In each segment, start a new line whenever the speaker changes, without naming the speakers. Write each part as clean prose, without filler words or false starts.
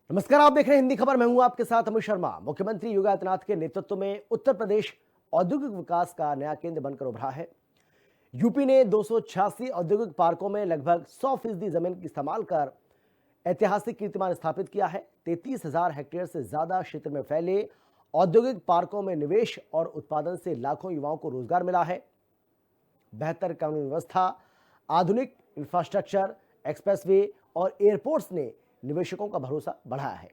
नमस्कार, आप देख रहे हैं हिंदी खबर। मैं हूं आपके साथ अमित शर्मा। मुख्यमंत्री योगी आदित्यनाथ के नेतृत्व में उत्तर प्रदेश औद्योगिक विकास का नया केंद्र बनकर उभरा है। यूपी ने 286 औद्योगिक पार्कों में लगभग 100% जमीन की इस्तेमाल कर ऐतिहासिक कीर्तिमान स्थापित किया है। 33,000 हेक्टेयर से ज्यादा क्षेत्र में फैले औद्योगिक पार्कों में निवेश और उत्पादन से लाखों युवाओं को रोजगार मिला है। बेहतर कानून व्यवस्था, आधुनिक इंफ्रास्ट्रक्चर, एक्सप्रेसवे और एयरपोर्ट्स ने निवेशकों का भरोसा बढ़ाया है।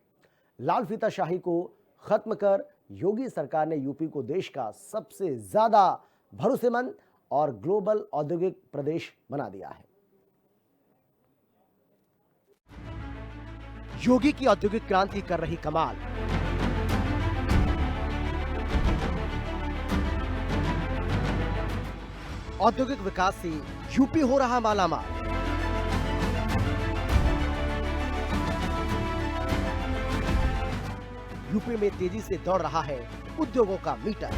लाल फीताशाही को खत्म कर योगी सरकार ने यूपी को देश का सबसे ज्यादा भरोसेमंद और ग्लोबल औद्योगिक प्रदेश बना दिया है। योगी की औद्योगिक क्रांति कर रही कमाल। औद्योगिक विकास से यूपी हो रहा मालामाल। यूपी में तेजी से दौड़ रहा है उद्योगों का मीटर।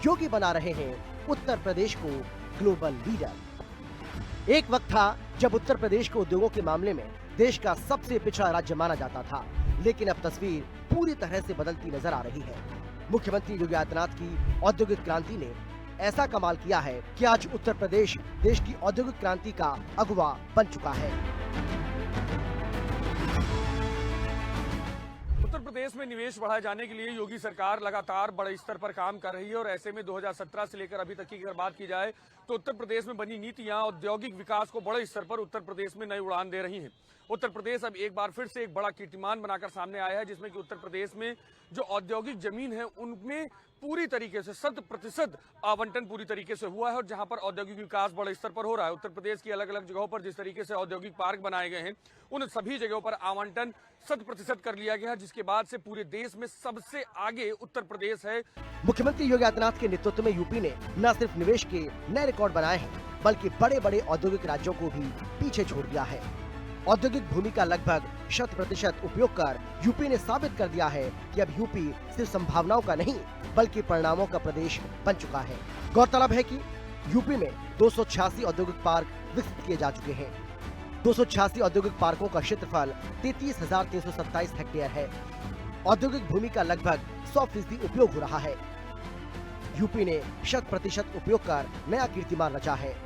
योगी बना रहे हैं उत्तर प्रदेश को ग्लोबल लीडर। एक वक्त था जब उत्तर प्रदेश को उद्योगों के मामले में देश का सबसे पिछड़ा राज्य माना जाता था, लेकिन अब तस्वीर पूरी तरह से बदलती नजर आ रही है। मुख्यमंत्री योगी आदित्यनाथ की औद्योगिक क्रांति ने ऐसा कमाल किया है कि आज उत्तर प्रदेश देश की औद्योगिक क्रांति का अगुवा बन चुका है।
उत्तर प्रदेश में निवेश बढ़ाए जाने के लिए योगी सरकार लगातार बड़े स्तर पर काम कर रही है और ऐसे में 2017 से लेकर अभी तक की अगर बात की जाए तो उत्तर प्रदेश में बनी नीतियां औद्योगिक विकास को बड़े स्तर पर उत्तर प्रदेश में नई उड़ान दे रही हैं। उत्तर प्रदेश अब एक बार फिर से एक बड़ा कीर्तिमान बनाकर सामने आया है, जिसमें कि उत्तर प्रदेश में जो औद्योगिक जमीन है उनमें पूरी तरीके से 100% आवंटन पूरी तरीके से हुआ है और जहां पर औद्योगिक विकास बड़े स्तर पर हो रहा है। उत्तर प्रदेश की अलग अलग जगहों पर जिस तरीके से औद्योगिक पार्क बनाए गए हैं उन सभी जगहों पर आवंटन 100% कर लिया गया है, जिसके बाद से पूरे देश में सबसे आगे उत्तर प्रदेश है।
मुख्यमंत्री योगी आदित्यनाथ के नेतृत्व में यूपी ने न सिर्फ निवेश के नए रिकॉर्ड बनाए हैं, बल्कि बड़े बड़े औद्योगिक राज्यों को भी पीछे छोड़ दिया है। औद्योगिक भूमि का लगभग 100% उपयोग कर यूपी ने साबित कर दिया है कि अब यूपी सिर्फ संभावनाओं का नहीं बल्कि परिणामों का प्रदेश बन चुका है। गौरतलब है कि यूपी में 286 औद्योगिक पार्क विकसित किए जा चुके हैं। 286 औद्योगिक पार्कों का क्षेत्रफल 33,327 हेक्टेयर है। औद्योगिक भूमि का लगभग 100% उपयोग हो रहा है। यूपी ने 100% उपयोग कर नया कीर्तिमान रचा है।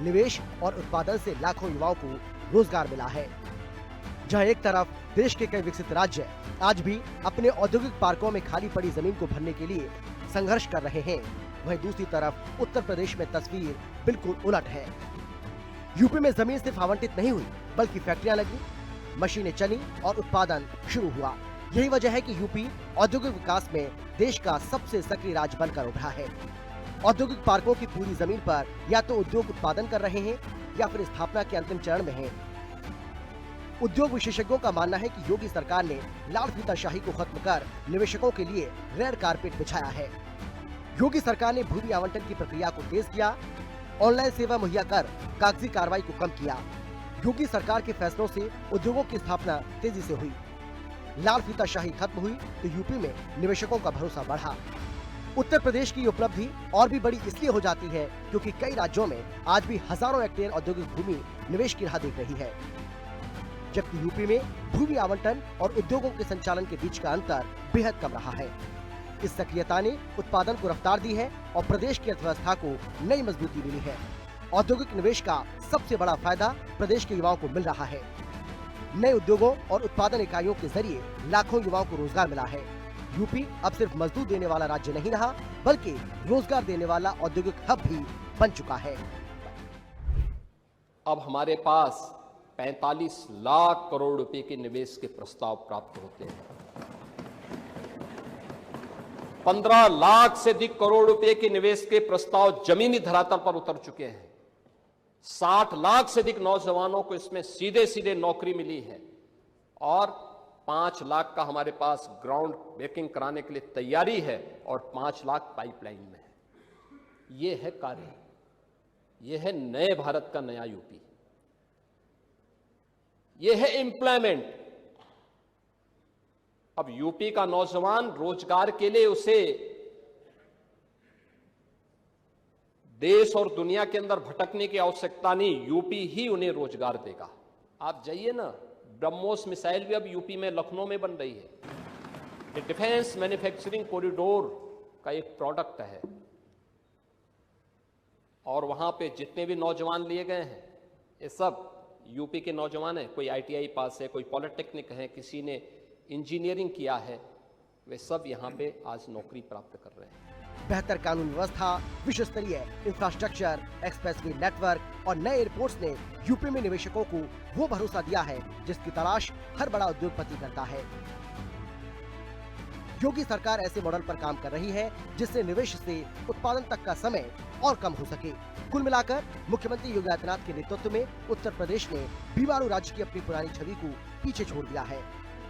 निवेश और उत्पादन से लाखों युवाओं को रोजगार मिला है। जहां एक तरफ देश के कई विकसित राज्य आज भी अपने औद्योगिक पार्कों में खाली पड़ी जमीन को भरने के लिए संघर्ष कर रहे हैं, वहीं दूसरी तरफ उत्तर प्रदेश में तस्वीर बिल्कुल उलट है। यूपी में जमीन सिर्फ आवंटित नहीं हुई बल्कि फैक्ट्रियां लगी, मशीनें चली और उत्पादन शुरू हुआ। यही वजह है कि यूपी औद्योगिक विकास में देश का सबसे सक्रिय राज्य बनकर उभरा है। औद्योगिक पार्कों की पूरी जमीन पर या तो उद्योग उत्पादन कर रहे हैं या फिर स्थापना के अंतिम चरण में हैं। उद्योग विशेषज्ञों का मानना है कि योगी सरकार ने लाल फीताशाही को खत्म कर निवेशकों के लिए रेड कारपेट बिछाया है। योगी सरकार ने भूमि आवंटन की प्रक्रिया को तेज किया, ऑनलाइन सेवा मुहैया कर कागजी कार्रवाई को कम किया। योगी सरकार के फैसलों से उद्योगों की स्थापना तेजी से हुई। लाल फीताशाही खत्म हुई तो यूपी में निवेशकों का भरोसा बढ़ा। उत्तर प्रदेश की उपलब्धि और भी बड़ी इसलिए हो जाती है क्योंकि कई राज्यों में आज भी हजारों हेक्टेयर औद्योगिक भूमि निवेश की राह देख रही है, जबकि यूपी में भूमि आवंटन और उद्योगों के संचालन के बीच का अंतर बेहद कम रहा है। इस सक्रियता ने उत्पादन को रफ्तार दी है और प्रदेश की अर्थव्यवस्था को नई मजबूती मिली है। औद्योगिक निवेश का सबसे बड़ा फायदा प्रदेश के युवाओं को मिल रहा है। नए उद्योगों और उत्पादन इकाइयों के जरिए लाखों युवाओं को रोजगार मिला है। यूपी अब सिर्फ मजदूर देने वाला राज्य नहीं रहा बल्कि रोजगार देने वाला औद्योगिक हब भी बन चुका है।
अब हमारे पास 45 लाख करोड़ रुपए के निवेश के प्रस्ताव प्राप्त होते हैं। 15 लाख से अधिक करोड़ रुपए के निवेश के प्रस्ताव जमीनी धरातल पर उतर चुके हैं। 60 लाख से अधिक नौजवानों को इसमें सीधे सीधे नौकरी मिली है और 5 लाख का हमारे पास ग्राउंड ब्रेकिंग कराने के लिए तैयारी है और 5 लाख पाइपलाइन में है। ये है कार्य, ये है नए भारत का नया यूपी, ये है एम्प्लॉयमेंट। अब यूपी का नौजवान रोजगार के लिए उसे देश और दुनिया के अंदर भटकने की आवश्यकता नहीं, यूपी ही उन्हें रोजगार देगा। आप जाइए ना, ब्रह्मोस मिसाइल भी अब यूपी में लखनऊ में बन रही है। ये डिफेंस मैन्युफैक्चरिंग कॉरिडोर का एक प्रोडक्ट है। और वहां पे जितने भी नौजवान लिए गए हैं, ये सब यूपी के नौजवान हैं। कोई आईटीआई पास है, कोई पॉलिटेक्निक है, किसी ने इंजीनियरिंग किया है, वे सब यहाँ पे आज नौकरी प्राप्त कर रहे हैं।
बेहतर कानून व्यवस्था, विश्व स्तरीय इंफ्रास्ट्रक्चर, एक्सप्रेसवे नेटवर्क और नए एयरपोर्ट्स ने यूपी में निवेशकों को वो भरोसा दिया है जिसकी तलाश हर बड़ा उद्योगपति करता है। योगी सरकार ऐसे मॉडल पर काम कर रही है जिससे निवेश से उत्पादन तक का समय और कम हो सके। कुल मिलाकर मुख्यमंत्री योगी आदित्यनाथ के नेतृत्व में उत्तर प्रदेश ने बीमारू राज्य की अपनी पुरानी छवि को पीछे छोड़ दिया है।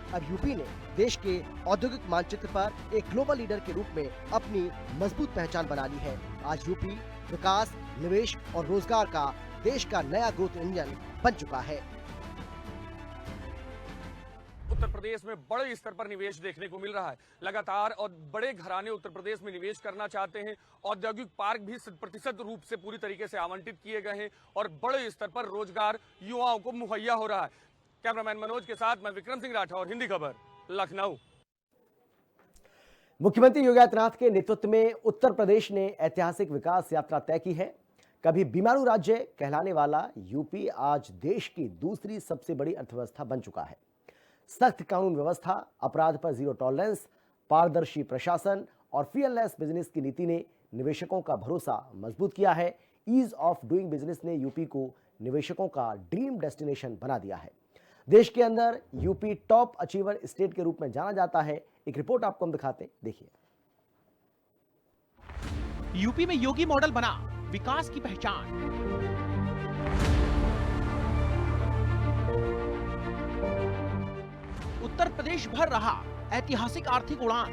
अब यूपी ने देश के औद्योगिक मानचित्र पर एक ग्लोबल लीडर के रूप में अपनी मजबूत पहचान बना ली है। आज यूपी विकास, निवेश और रोजगार का देश का नया ग्रोथ इंजन बन चुका है।
उत्तर प्रदेश में बड़े स्तर पर निवेश देखने को मिल रहा है लगातार, और बड़े घराने उत्तर प्रदेश में निवेश करना चाहते हैं। औद्योगिक पार्क भी 100% रूप से पूरी तरीके से आवंटित किए गए हैं और बड़े स्तर पर रोजगार युवाओं को मुहैया हो रहा है। कैमरामैन मनोज के साथ मैं विक्रम सिंह राठौर, हिंदी खबर, लखनऊ।
मुख्यमंत्री योगी आदित्यनाथ के नेतृत्व में उत्तर प्रदेश ने ऐतिहासिक विकास यात्रा तय की है। कभी बीमारू राज्य कहलाने वाला यूपी आज देश की दूसरी सबसे बड़ी अर्थव्यवस्था बन चुका है। सख्त कानून व्यवस्था, अपराध पर जीरो टॉलरेंस, पारदर्शी प्रशासन और फीयरलेस बिजनेस की नीति ने निवेशकों का भरोसा मजबूत किया है। ईज ऑफ डूइंग बिजनेस ने यूपी को निवेशकों का ड्रीम डेस्टिनेशन बना दिया है। देश के अंदर यूपी टॉप अचीवर स्टेट के रूप में जाना जाता है। एक रिपोर्ट आपको हम दिखाते हैं, देखिए।
यूपी में योगी मॉडल बना विकास की पहचान। उत्तर प्रदेश भर रहा ऐतिहासिक आर्थिक उड़ान।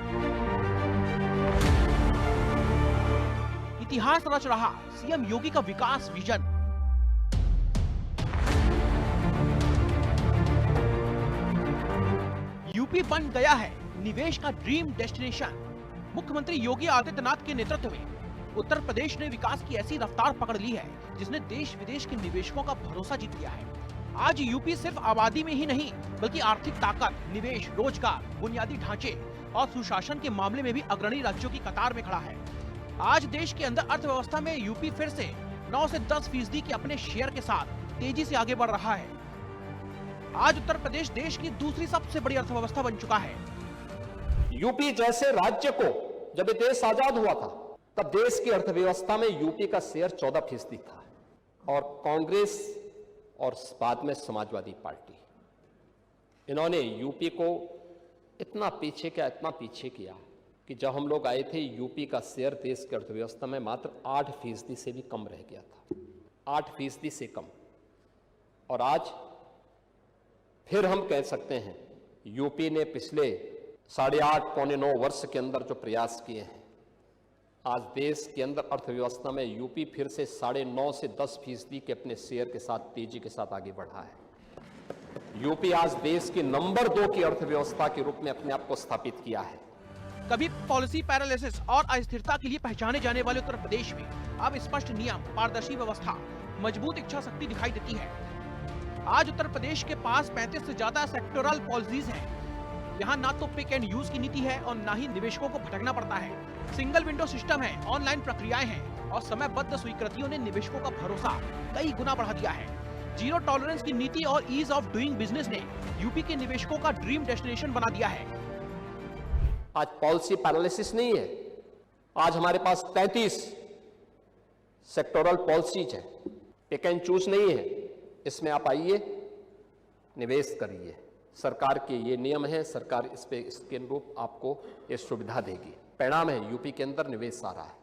इतिहास रच रहा सीएम योगी का विकास विजन। यूपी बन गया है निवेश का ड्रीम डेस्टिनेशन। मुख्यमंत्री योगी आदित्यनाथ के नेतृत्व में उत्तर प्रदेश ने विकास की ऐसी रफ्तार पकड़ ली है जिसने देश विदेश के निवेशकों का भरोसा जीत लिया है। आज यूपी सिर्फ आबादी में ही नहीं बल्कि आर्थिक ताकत, निवेश, रोजगार, बुनियादी ढांचे और सुशासन के मामले में भी अग्रणी राज्यों की कतार में खड़ा है। आज देश के अंदर अर्थव्यवस्था में यूपी फिर से 9 से 10% के अपने शेयर के साथ तेजी से आगे बढ़ रहा है। आज उत्तर प्रदेश देश की दूसरी सबसे बड़ी अर्थव्यवस्था बन चुका है।
यूपी जैसे राज्य को जब ये देश आजाद हुआ था तब देश की अर्थव्यवस्था में यूपी का शेयर 14% था, और कांग्रेस और बाद में समाजवादी पार्टी, इन्होंने यूपी को इतना पीछे किया कि जब हम लोग आए थे यूपी का शेयर देश की अर्थव्यवस्था में मात्र 8% से भी कम रह गया था, 8% से कम। और आज फिर हम कह सकते हैं यूपी ने पिछले 8.5 पौने 9 वर्ष के अंदर जो प्रयास किए हैं, आज देश के अंदर अर्थव्यवस्था में यूपी फिर से 9.5 से 10% के अपने शेयर के साथ तेजी के साथ आगे बढ़ा है। यूपी आज देश की नंबर 2 की अर्थव्यवस्था के रूप में अपने आप को स्थापित किया है।
कभी पॉलिसी पैरालिसिस और अस्थिरता के लिए पहचाने जाने वाले उत्तर प्रदेश में अब स्पष्ट नियम, पारदर्शी व्यवस्था, मजबूत इच्छा शक्ति दिखाई देती है। आज उत्तर प्रदेश के पास 35 से ज्यादा सेक्टोरल पॉलिसीज हैं। यहाँ ना तो पिक एंड यूज की नीति है और ना ही निवेशकों को भटकना पड़ता है। सिंगल विंडो सिस्टम है, ऑनलाइन प्रक्रियाएं हैं और समयबद्ध स्वीकृतियों ने निवेशकों का भरोसा कई गुना बढ़ा दिया है। जीरो टॉलरेंस की नीति और ईज ऑफ डूइंग बिजनेस ने यूपी के निवेशकों का ड्रीम डेस्टिनेशन बना दिया है।
आज पॉलिसी पैरालिसिस नहीं है, आज हमारे पास 33 सेक्टोरल पॉलिसीज है, पिक एंड चूज नहीं है। इसमें आप आइए, निवेश करिए। सरकार के ये नियम है, सरकार इस पे इसके अनुरूप आपको ये सुविधा देगी। परिणाम है यूपी के अंदर निवेश आ रहा है।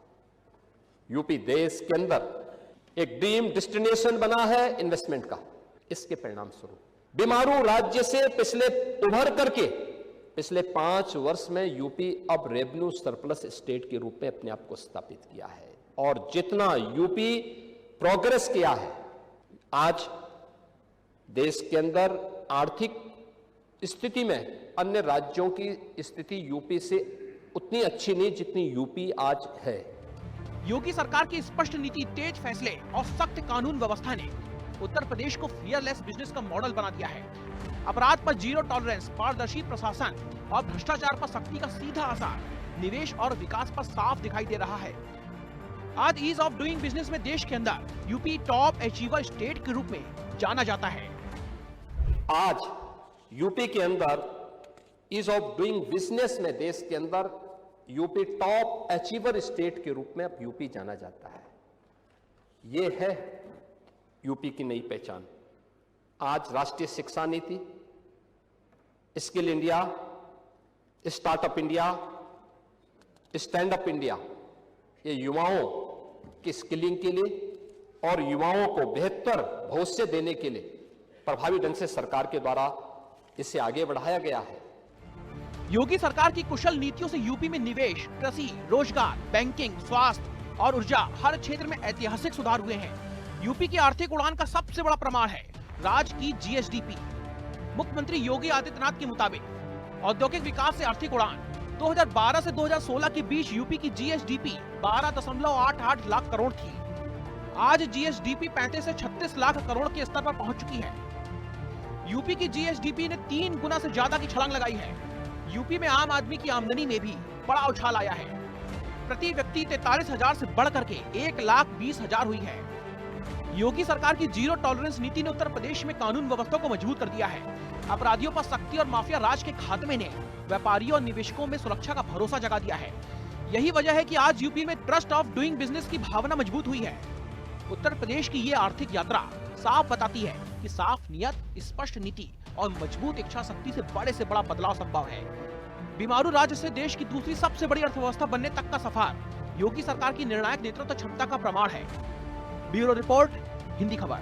यूपी देश के अंदर एक ड्रीम डेस्टिनेशन बना है इन्वेस्टमेंट का। इसके परिणाम स्वरूप बीमारू राज्य से उभर करके पिछले 5 वर्ष में यूपी अब रेवेन्यू सरप्लस स्टेट के रूप में अपने आप को स्थापित किया है। और जितना यूपी प्रोग्रेस किया है, आज देश के अंदर आर्थिक स्थिति में अन्य राज्यों की स्थिति यूपी से उतनी अच्छी नहीं जितनी यूपी आज है।
योगी सरकार की स्पष्ट नीति, तेज फैसले और सख्त कानून व्यवस्था ने उत्तर प्रदेश को फियरलेस बिजनेस का मॉडल बना दिया है। अपराध पर जीरो टॉलरेंस, पारदर्शी प्रशासन और भ्रष्टाचार पर सख्ती का सीधा असर निवेश और विकास पर साफ दिखाई दे रहा है। आज ईज ऑफ डूइंग बिजनेस में देश के अंदर यूपी टॉप अचीवर स्टेट के रूप में जाना जाता है।
आज यूपी के अंदर ईज ऑफ डूइंग बिजनेस में देश के अंदर यूपी टॉप अचीवर स्टेट के रूप में अब यूपी जाना जाता है। ये है यूपी की नई पहचान। आज राष्ट्रीय शिक्षा नीति, skill India, startup India, stand up India, ये युवाओं की स्किलिंग के लिए और युवाओं को बेहतर भविष्य देने के लिए प्रभावी ढंग से सरकार के द्वारा इसे आगे बढ़ाया गया है।
योगी सरकार की कुशल नीतियों से यूपी में निवेश, कृषि, रोजगार, बैंकिंग, स्वास्थ्य और ऊर्जा हर क्षेत्र में ऐतिहासिक सुधार हुए हैं। यूपी की आर्थिक उड़ान का सबसे बड़ा प्रमाण है राज्य की जीएसडीपी। मुख्यमंत्री योगी आदित्यनाथ के मुताबिक औद्योगिक विकास से आर्थिक उड़ान 2012 से 2016 के बीच यूपी की जीएसडीपी 12.88 लाख करोड़ थी। आज जीएसडीपी 35 से 36 लाख करोड़ के स्तर पर पहुंच चुकी है। यूपी की जीएसडीपी ने 3 गुना से ज्यादा की छलांग लगाई है। यूपी में आम आदमी की आमदनी में भी बड़ा उछाल आया है। प्रति व्यक्ति 43,000 से बढ़कर के 1,20,000 हुई है। योगी सरकार की जीरो टॉलरेंस नीति ने उत्तर प्रदेश में कानून व्यवस्था को मजबूत कर दिया है। अपराधियों पर सख्ती और माफिया राज के खात्मे ने व्यापारियों और निवेशकों में सुरक्षा का भरोसा जगा दिया है। यही वजह है कि आज यूपी में ट्रस्ट ऑफ डूइंग बिजनेस की भावना मजबूत हुई है। उत्तर प्रदेश की ये आर्थिक यात्रा साफ बताती है कि साफ नियत, स्पष्ट नीति और मजबूत इच्छा शक्ति से बड़े से बड़ा बदलाव संभव है। बीमारू राज्य से देश की दूसरी सबसे बड़ी अर्थव्यवस्था बनने तक का सफर योगी सरकार की निर्णायक नेतृत्व क्षमता का प्रमाण है। ब्यूरो रिपोर्ट, हिंदी खबर।